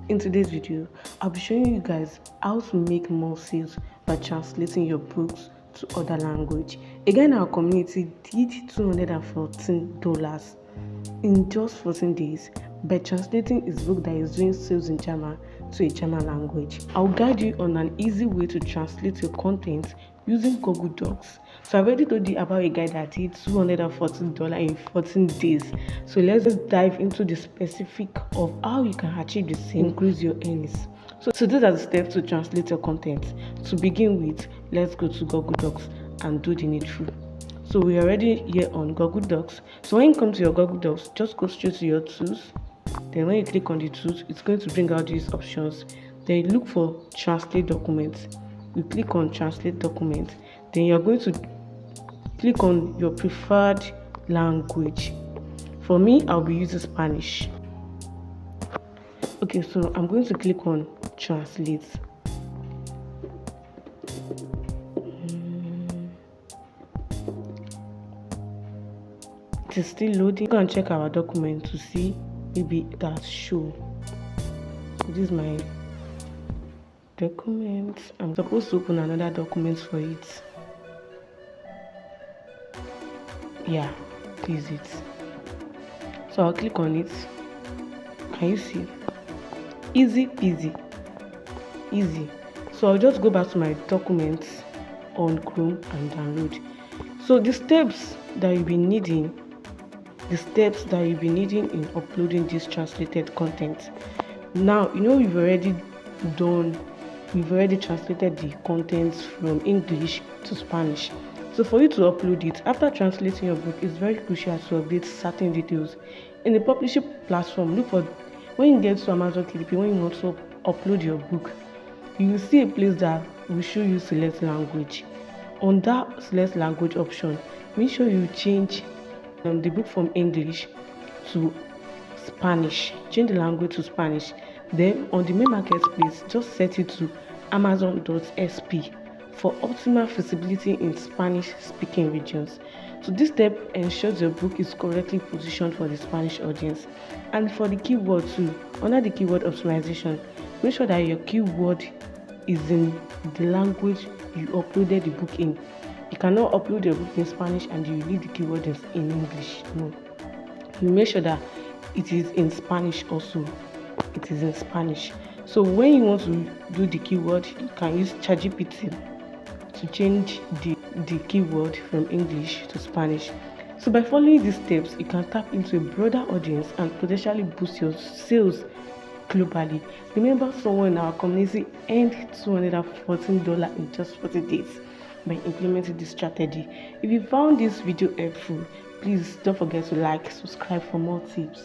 In today's video, I'll be showing you guys how to make more sales by translating your books to other language. Again, our community did $214 in just 14 days by translating his book that is doing sales in German to a German language. I'll guide you on an easy way to translate your content using Google Docs. So I've already told you about a guy that did $214 in 14 days. So let's dive into the specific of how you can achieve the same, increase your earnings. So these are the steps to translate your content. To begin with, let's go to Google Docs and do the needful. So we are already here on Google Docs. So when you come to your Google Docs, just go straight to your tools. Then when you click on the tools, it's going to bring out these options. Then you look for translate documents. You click on translate document. Then you're going to click on your preferred language. For me, I'll be using Spanish. Okay, so I'm going to click on translate. It is still loading. You can check our document to see maybe that show. So this is my document. I'm supposed to open another document for it. Yeah, this is it. So I'll click on it. Can you see? Easy peasy. Easy. So I'll just go back to my documents on Chrome and download. So the steps that you'll be needing in uploading this translated content. Now, we've already translated the contents from English to Spanish. So for you to upload it, after translating your book, it's very crucial to update certain details. In the publishing platform, look for, when you get to Amazon KDP, when you want to upload your book, you will see a place that will show you select language. On that select language option, make sure you change the book from English to Spanish. Change the language to Spanish. Then on the main marketplace, just set it to amazon.sp for optimal visibility in Spanish speaking regions. So this step ensures your book is correctly positioned for the Spanish audience. And for the keyword too, under the keyword optimization, make sure that your keyword is in the language you uploaded the book in. You cannot upload your book in Spanish and you leave the keyword in English. No. You make sure that it is in Spanish also. It is in Spanish. So when you want to do the keyword, you can use ChatGPT to change the keyword from English to Spanish. So by following these steps, you can tap into a broader audience and potentially boost your sales globally. Remember, someone in our community earned $214 in just 40 days by implementing this strategy. If you found this video helpful, please don't forget to like, subscribe for more tips.